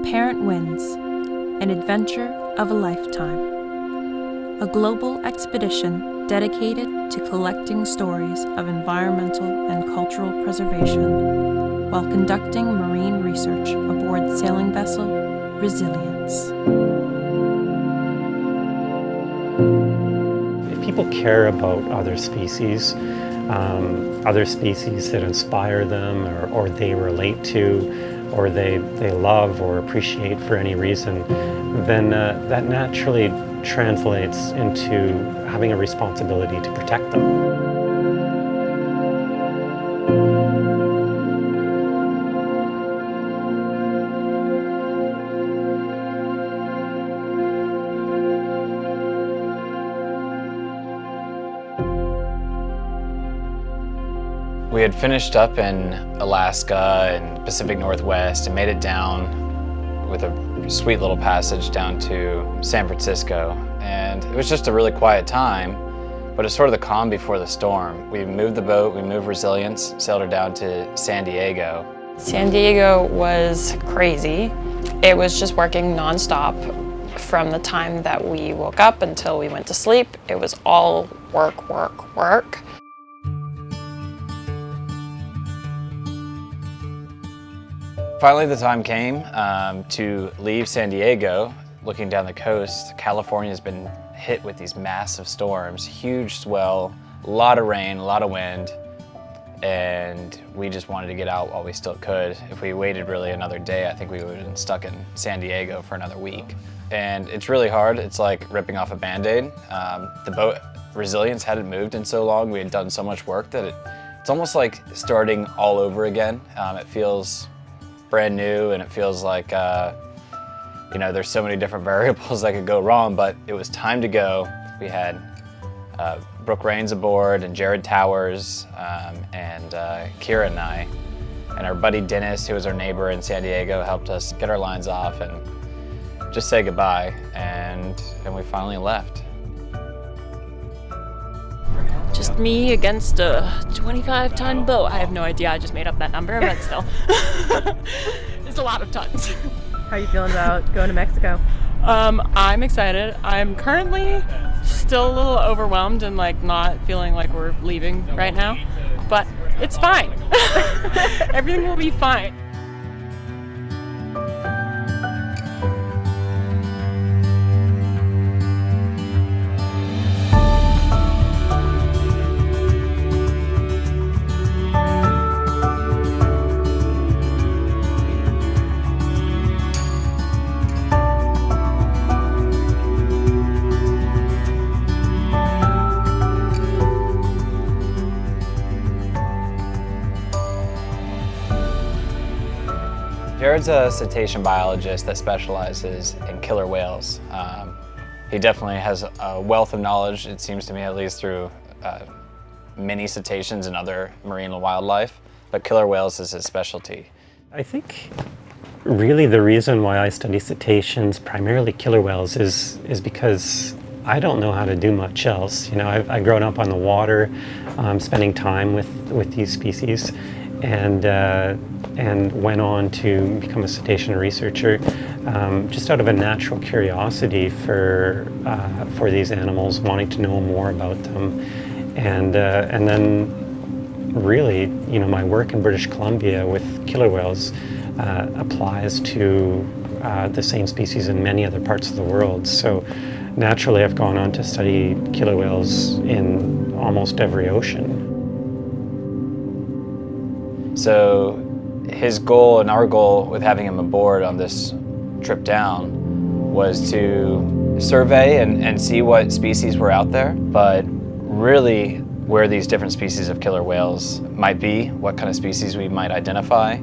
Apparent Winds, an adventure of a lifetime. A global expedition dedicated to collecting stories of environmental and cultural preservation while conducting marine research aboard sailing vessel Resilience. If people care about other species that inspire them or they relate to, or they love or appreciate for any reason, then that naturally translates into having a responsibility to protect them. We had finished up in Alaska and Pacific Northwest and made it down with a sweet little passage down to San Francisco. And it was just a really quiet time, but it's sort of the calm before the storm. We moved the boat, we moved Resilience, sailed her down to San Diego. San Diego was crazy. It was just working nonstop from the time that we woke up until we went to sleep. It was all work, work, work. Finally, the time came to leave San Diego. Looking down the coast, California's been hit with these massive storms, huge swell, a lot of rain, a lot of wind, and we just wanted to get out while we still could. If we waited really another day, I think we would have been stuck in San Diego for another week. And it's really hard. It's like ripping off a Band-Aid. The boat Resilience hadn't moved in so long. We had done so much work that it's almost like starting all over again. It feels brand new, and it feels like there's so many different variables that could go wrong, but it was time to go. We had Brooke Rains aboard, and Jared Towers, and Kira and I, and our buddy Dennis, who was our neighbor in San Diego, helped us get our lines off and just say goodbye, and we finally left. Just me against a 25-ton boat. I have no idea, I just made up that number, but still. It's a lot of tons. How are you feeling about going to Mexico? I'm excited. I'm currently still a little overwhelmed and not feeling like we're leaving right now, but it's fine. Everything will be fine. Jared's a cetacean biologist that specializes in killer whales. He definitely has a wealth of knowledge, it seems to me, at least through many cetaceans and other marine wildlife, but killer whales is his specialty. I think really the reason why I study cetaceans, primarily killer whales, is because I don't know how to do much else. I've grown up on the water, spending time with these species, and went on to become a cetacean researcher, just out of a natural curiosity for these animals, wanting to know more about them, and then really, my work in British Columbia with killer whales applies to the same species in many other parts of the world. So naturally, I've gone on to study killer whales in almost every ocean. So his goal and our goal with having him aboard on this trip down was to survey and see what species were out there, but really where these different species of killer whales might be, what kind of species we might identify,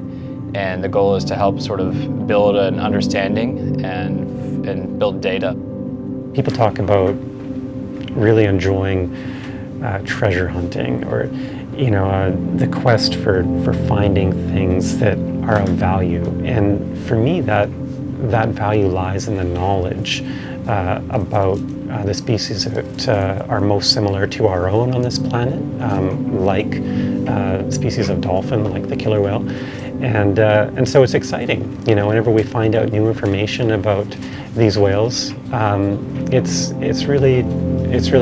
and the goal is to help sort of build an understanding and build data. People talk about really enjoying treasure hunting, or the quest for finding things that are of value. And for me, that value lies in the knowledge about the species that are most similar to our own on this planet, like species of dolphin, like the killer whale, And so it's exciting, whenever we find out new information about these whales. It's really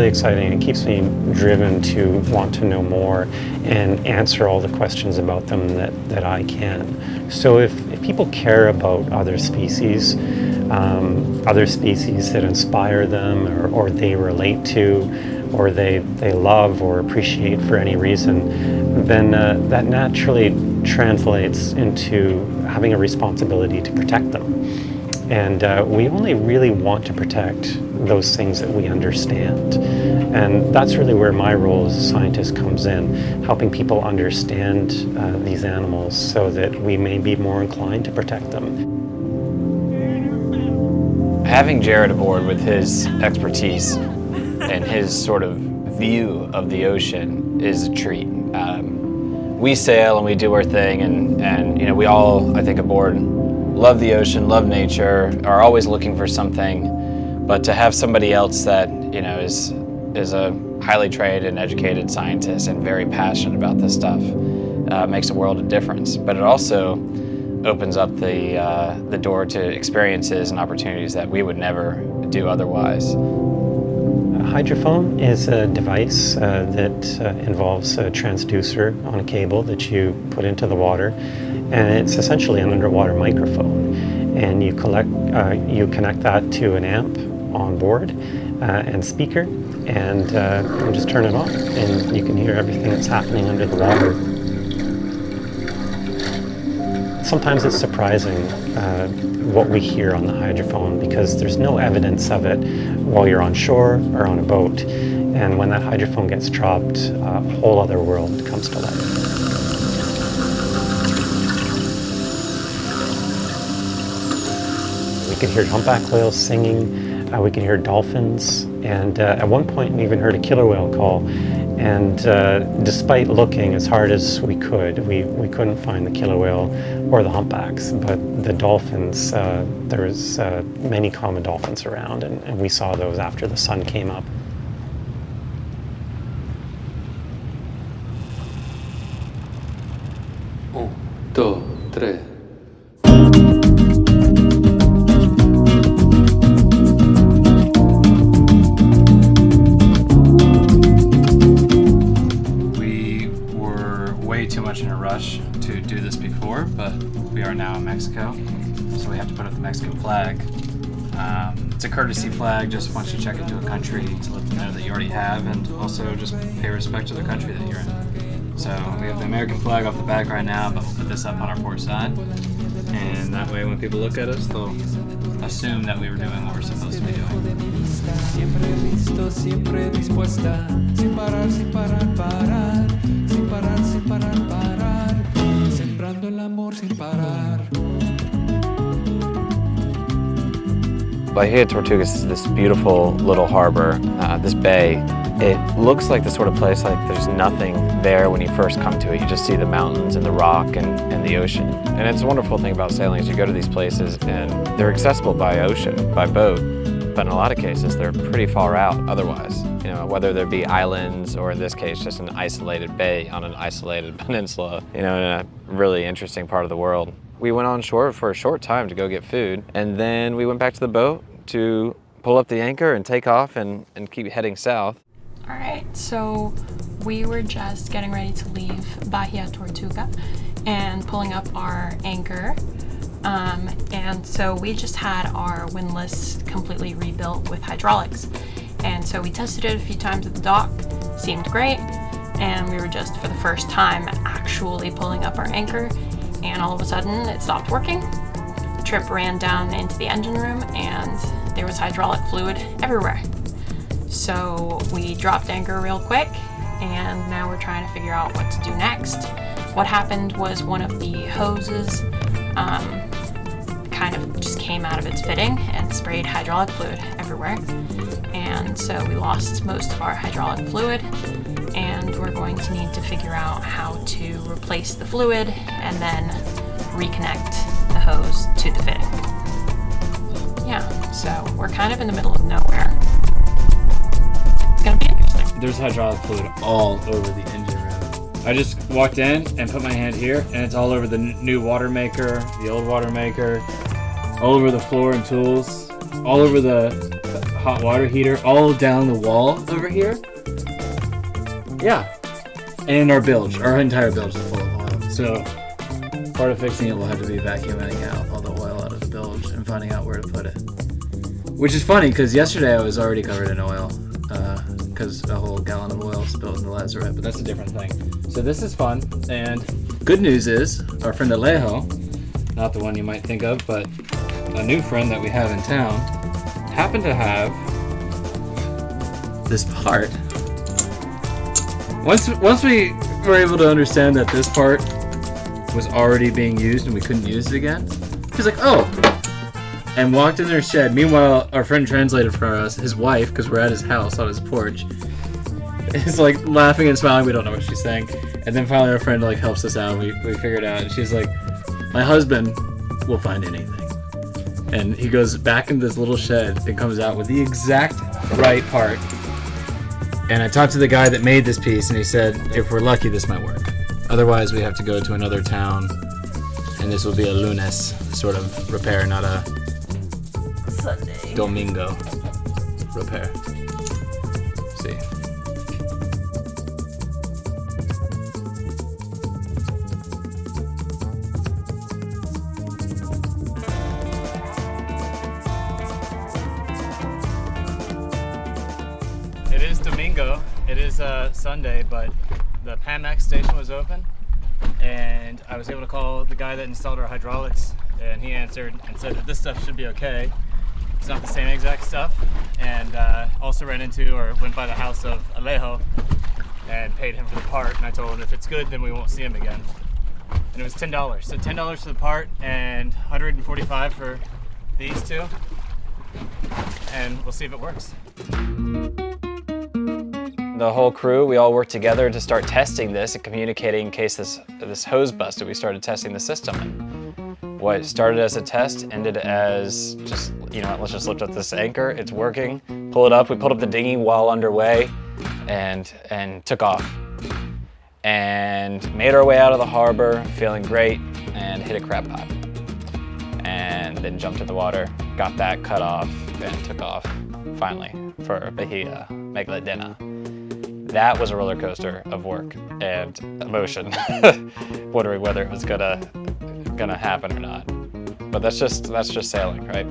exciting. It keeps me driven to want to know more and answer all the questions about them that I can. So if people care about other species that inspire them or they relate to, or they love or appreciate for any reason, then that naturally translates into having a responsibility to protect them. And we only really want to protect those things that we understand. And that's really where my role as a scientist comes in, helping people understand these animals so that we may be more inclined to protect them. Having Jared aboard with his expertise and his sort of view of the ocean is a treat. We sail and we do our thing, and we all, I think, aboard love the ocean, love nature, are always looking for something. But to have somebody else that is a highly trained and educated scientist and very passionate about this stuff makes a world of difference. But it also opens up the door to experiences and opportunities that we would never do otherwise. A hydrophone is a device that involves a transducer on a cable that you put into the water, and it's essentially an underwater microphone. And you connect that to an amp on board and speaker, and you just turn it on, and you can hear everything that's happening under the water. Sometimes it's surprising what we hear on the hydrophone, because there's no evidence of it while you're on shore or on a boat. And when that hydrophone gets dropped, a whole other world comes to life. We could hear humpback whales singing, we could hear dolphins, and at one point we even heard a killer whale call. And despite looking as hard as we could, we couldn't find the killer whale or the humpbacks. But the dolphins, there was many common dolphins around, and we saw those after the sun came up. Un, dos, tres. Too much in a rush to do this before, but we are now in Mexico, so we have to put up the Mexican flag. It's a courtesy flag, just once you check into a country to let them know that you already have, and also just pay respect to the country that you're in. So we have the American flag off the back right now, but we'll put this up on our port side, and that way when people look at us, they'll assume that we were doing what we're supposed to be doing. Siempre listo, siempre dispuesta, sin parar, sin parar, parar, sin parar, sin parar, parar, sembrando el amor sin parar. Bahia Tortugas is this beautiful little harbor, this bay. It looks like the sort of place like there's nothing there when you first come to it. You just see the mountains and the rock and the ocean. And it's a wonderful thing about sailing is you go to these places and they're accessible by ocean, by boat, but in a lot of cases they're pretty far out otherwise. Whether there be islands or in this case just an isolated bay on an isolated peninsula, in a really interesting part of the world. We went on shore for a short time to go get food, and then we went back to the boat to pull up the anchor and take off and keep heading south. All right, so we were just getting ready to leave Bahia Tortuga and pulling up our anchor. And so we just had our windlass completely rebuilt with hydraulics. And so we tested it a few times at the dock, seemed great. And we were just for the first time actually pulling up our anchor, and all of a sudden it stopped working. The trip ran down into the engine room and there was hydraulic fluid everywhere. So we dropped anchor real quick, and now we're trying to figure out what to do next. What happened was one of the hoses kind of just came out of its fitting and sprayed hydraulic fluid everywhere. And so we lost most of our hydraulic fluid, and we're going to need to figure out how to replace the fluid and then reconnect the hose to the fitting. Yeah, so we're kind of in the middle of nowhere. It's gonna be interesting. There's hydraulic fluid all over the engine room. I just walked in and put my hand here, and it's all over the new water maker, the old water maker, all over the floor and tools, all over the hot water heater, all down the wall over here. Yeah. And our bilge, our entire bilge is full of oil. So part of fixing it will have to be vacuuming out all the oil out of the bilge and finding out where to put it. Which is funny, because yesterday I was already covered in oil, because a whole gallon of oil spilled in the lazarette, but that's a different thing. So this is fun, and good news is, our friend Alejo, not the one you might think of, but a new friend that we have in town, happened to have this part. Once we were able to understand that this part was already being used and we couldn't use it again, he's like, oh, and walked in their shed. Meanwhile, our friend translated for us, his wife, because we're at his house on his porch, is like laughing and smiling. We don't know what she's saying. And then finally our friend like helps us out. We figured it out. And she's like, my husband will find anything. And he goes back in this little shed and comes out with the exact right part. And I talked to the guy that made this piece, and he said, if we're lucky, this might work. Otherwise, we have to go to another town, and this will be a lunes sort of repair, not a Sunday. Domingo repair. See. It is Domingo. It is Sunday, but the Pamex station was open, and I was able to call the guy that installed our hydraulics, and he answered and said that this stuff should be okay. It's not the same exact stuff, and also ran into or went by the house of Alejo and paid him for the part, and I told him if it's good then we won't see him again. And it was $10. So $10 for the part and $145 for these two, and we'll see if it works. The whole crew, we all worked together to start testing this and communicating in case this hose busted. We started testing the system. What started as a test ended as just, you know what, let's just lift up this anchor, it's working, pull it up. We pulled up the dinghy while underway and took off. And made our way out of the harbor, feeling great, and hit a crab pot. And then jumped in the water, got that cut off, and took off, finally, for Bahia Magdalena. That was a roller coaster of work and emotion, wondering whether it was gonna happen or not. But that's just sailing, right?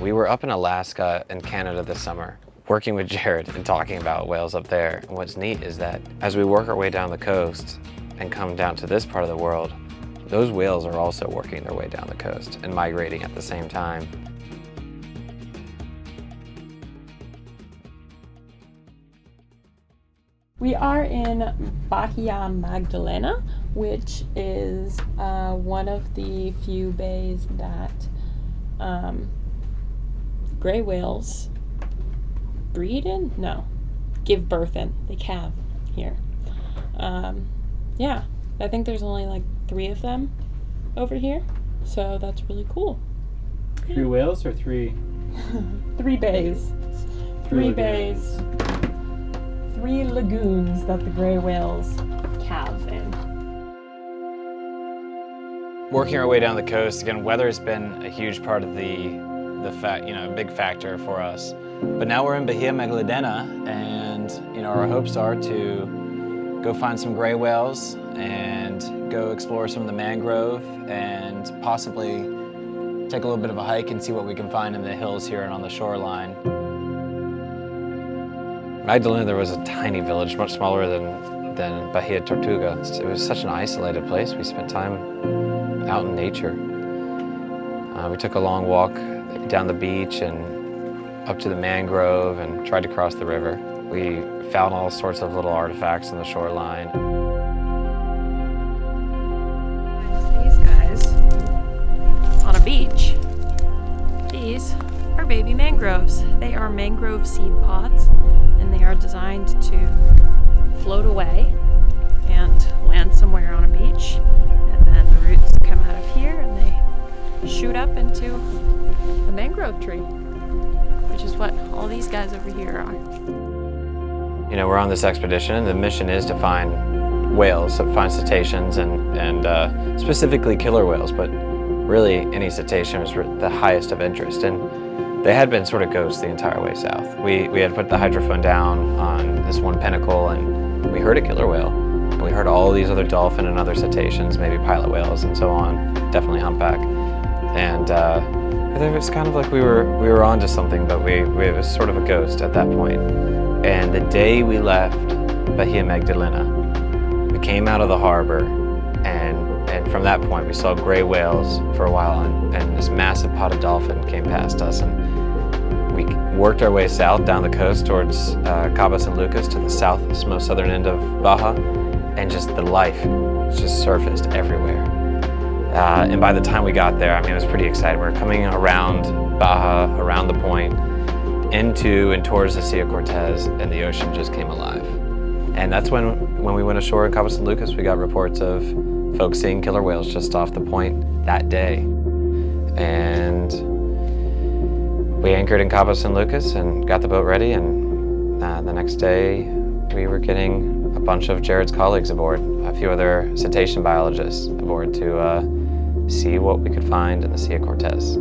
We were up in Alaska and Canada this summer, working with Jared and talking about whales up there. And what's neat is that as we work our way down the coast and come down to this part of the world, those whales are also working their way down the coast and migrating at the same time. We are in Bahia Magdalena, which is one of the few bays that gray whales breed in? No, give birth in. They calve here. Yeah, I think there's only like 3 of them over here, so that's really cool. 3 whales or 3? 3 bays. 3 bays. 3 lagoons that the gray whales calve in. Working our way down the coast, again, weather has been a huge part of a big factor for us. But now we're in Bahia Magdalena, and our hopes are to go find some gray whales and go explore some of the mangrove and possibly take a little bit of a hike and see what we can find in the hills here and on the shoreline. Magdalena, there was a tiny village, much smaller than Bahia Tortuga. It was such an isolated place. We spent time out in nature. We took a long walk down the beach and up to the mangrove and tried to cross the river. We found all sorts of little artifacts on the shoreline. These guys on a beach. These are baby mangroves. They are mangrove seed pods, and they are designed to float away and land somewhere on a beach, and then the roots come out of here and they shoot up into a mangrove tree, which is what all these guys over here are. You know, we're on this expedition, and the mission is to find whales, to find cetaceans, and specifically killer whales, but really any cetacean was the highest of interest. And they had been sort of ghosts the entire way south. We had put the hydrophone down on this one pinnacle, and we heard a killer whale. And we heard all these other dolphin and other cetaceans, maybe pilot whales and so on, definitely humpback. And it was kind of like we were onto something, but it was sort of a ghost at that point. And the day we left Bahia Magdalena, we came out of the harbor, and from that point we saw gray whales for a while, and this massive pot of dolphin came past us, and we worked our way south down the coast towards Cabo San Lucas, to the most southern end of Baja, and just the life just surfaced everywhere. And by the time we got there, I mean, it was pretty exciting. We were coming around Baja, around the point, into and towards the Sea of Cortez, and the ocean just came alive. And that's when we went ashore in Cabo San Lucas, we got reports of folks seeing killer whales just off the point that day. And we anchored in Cabo San Lucas and got the boat ready, and the next day we were getting a bunch of Jared's colleagues aboard, a few other cetacean biologists aboard to see what we could find in the Sea of Cortez.